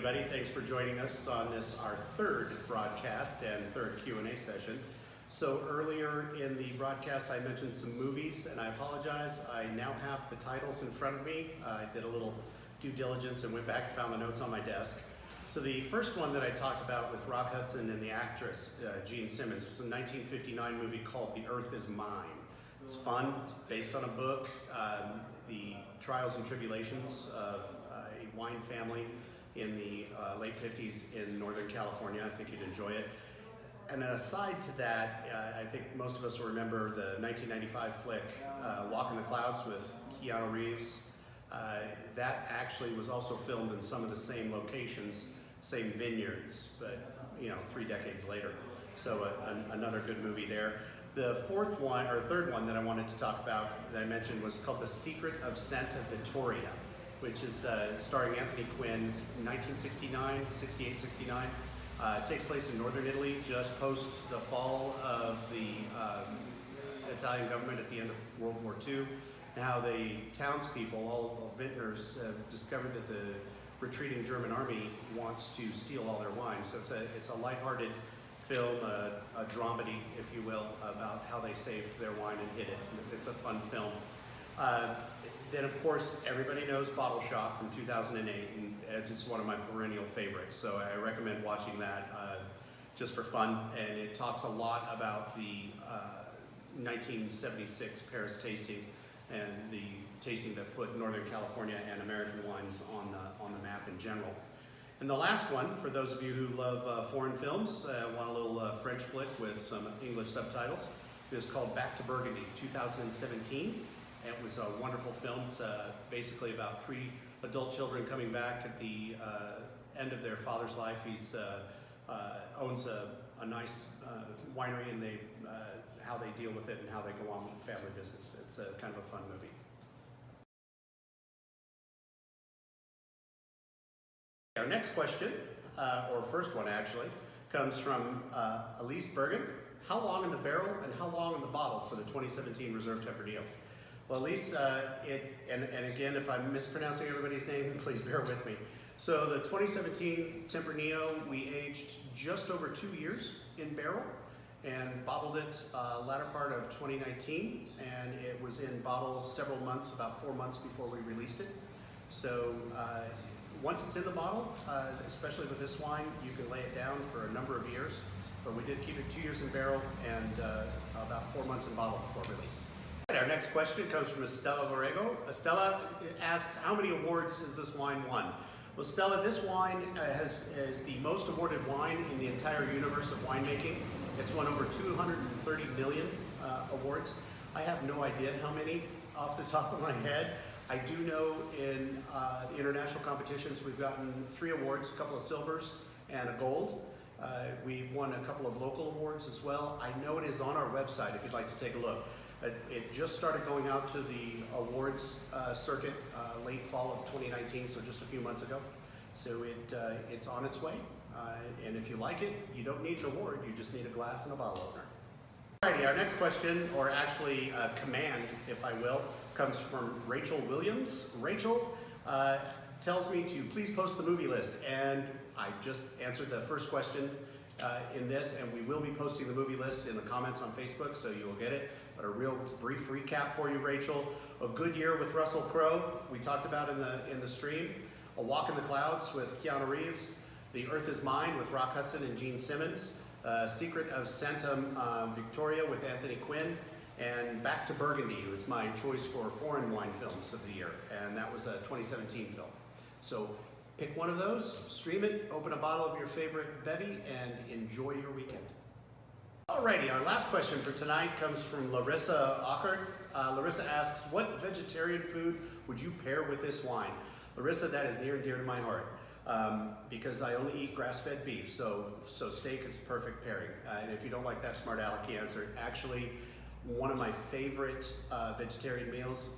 everybody. Thanks for joining us on this, our third broadcast and third Q&A session. So earlier in the broadcast, I mentioned some movies, and I apologize. I now have the titles in front of me. I did a little due diligence and went back and found the notes on my desk. So the first one that I talked about with Rock Hudson and the actress, Gene Simmons, was a 1959 movie called The Earth Is Mine. It's fun. It's based on a book, the trials and tribulations of a wine family in the late 50s in Northern California. I think you'd enjoy it. And then aside to that, I think most of us will remember the 1995 flick, Walk in the Clouds with Keanu Reeves. That actually was also filmed in some of the same locations, same vineyards, but 3 decades later. So another good movie there. The third one that I wanted to talk about that I mentioned was called The Secret of Santa Vittoria, which is starring Anthony Quinn. It's 1969, 68, 69. It takes place in northern Italy, just post the fall of the Italian government at the end of World War II. And how the townspeople, all vintners, discovered that the retreating German army wants to steal all their wine. So it's a lighthearted film, a dramedy, if you will, about how they saved their wine and hid it. It's a fun film. Then, of course, everybody knows Bottle Shop from 2008, and it's one of my perennial favorites. So I recommend watching that just for fun. And it talks a lot about the 1976 Paris tasting and the tasting that put Northern California and American wines on the map in general. And the last one, for those of you who love foreign films, want a little French flick with some English subtitles, is called Back to Burgundy, 2017. It was a wonderful film. It's basically about 3 adult children coming back at the end of their father's life. He owns a nice winery, and how they deal with it and how they go on with the family business. It's a kind of a fun movie. Our next question, or first one actually, comes from Elise Bergen. How long in the barrel and how long in the bottle for the 2017 Reserve Tempranillo? Well, Elise, and again, if I'm mispronouncing everybody's name, please bear with me. So the 2017 Tempranillo, we aged just over 2 years in barrel and bottled it latter part of 2019, and it was in bottle several months, about 4 months before we released it. So once it's in the bottle, especially with this wine, you can lay it down for a number of years, but we did keep it 2 years in barrel and about 4 months in bottle before release. Our next question comes from Estella Borrego. Estella asks, how many awards has this wine won? Well, Stella, this wine is the most awarded wine in the entire universe of winemaking. It's won over 230 million awards. I have no idea how many off the top of my head. I do know in the international competitions we've gotten 3 awards, a couple of silvers and a gold. We've won a couple of local awards as well. I know it is on our website if you'd like to take a look. It just started going out to the awards circuit late fall of 2019, so just a few months ago. So it's on its way, and if you like it, you don't need an award, you just need a glass and a bottle opener. Alrighty, our next question, or actually command, if I will, comes from Rachel Williams. Rachel tells me to please post the movie list, and I just answered the first question in this, and we will be posting the movie list in the comments on Facebook, so you will get it. But a real brief recap for you, Rachel. A Good Year with Russell Crowe, we talked about in the stream. A Walk in the Clouds with Keanu Reeves. The Earth Is Mine with Rock Hudson and Gene Simmons. Secret of Santa Vittoria with Anthony Quinn. And Back to Burgundy was my choice for foreign wine films of the year, and that was a 2017 film. So pick one of those, stream it, open a bottle of your favorite bevy, and enjoy your weekend. Alrighty, our last question for tonight comes from Larissa Ockert. Larissa asks, what vegetarian food would you pair with this wine? Larissa, that is near and dear to my heart because I only eat grass-fed beef, so steak is a perfect pairing. And if you don't like that smart alecky answer, actually, one of my favorite vegetarian meals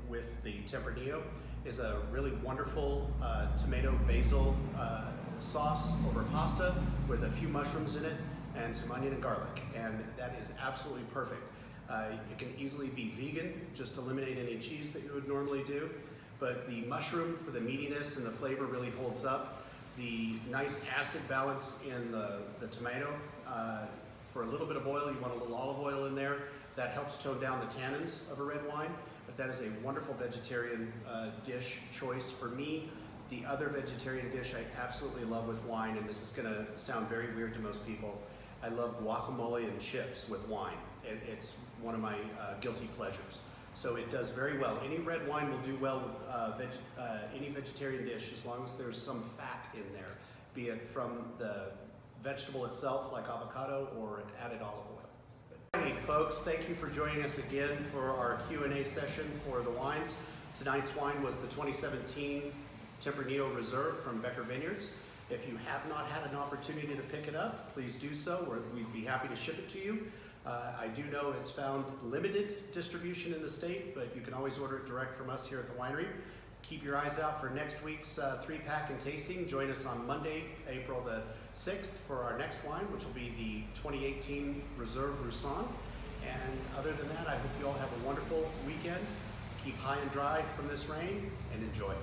with the Tempranillo is a really wonderful tomato basil sauce over pasta with a few mushrooms in it and some onion and garlic, and that is absolutely perfect. It can easily be vegan, just eliminate any cheese that you would normally do, but the mushroom for the meatiness and the flavor really holds up. the nice acid balance in the tomato. For a little bit of oil, you want a little olive oil in there. That helps tone down the tannins of a red wine, but that is a wonderful vegetarian dish choice for me. The other vegetarian dish I absolutely love with wine, and this is gonna sound very weird to most people, I love guacamole and chips with wine. It's one of my guilty pleasures. So it does very well. Any red wine will do well with any vegetarian dish as long as there's some fat in there, be it from the vegetable itself like avocado or an added olive oil. Hey folks, thank you for joining us again for our Q&A session for the wines. Tonight's wine was the 2017 Tempranillo Reserve from Becker Vineyards. If you have not had an opportunity to pick it up, please do so. We'd be happy to ship it to you. I do know it's found limited distribution in the state, but you can always order it direct from us here at the winery. Keep your eyes out for next week's 3-pack and tasting. Join us on Monday, April the 6th for our next wine, which will be the 2018 Reserve Roussanne. And other than that, I hope you all have a wonderful weekend. Keep high and dry from this rain and enjoy.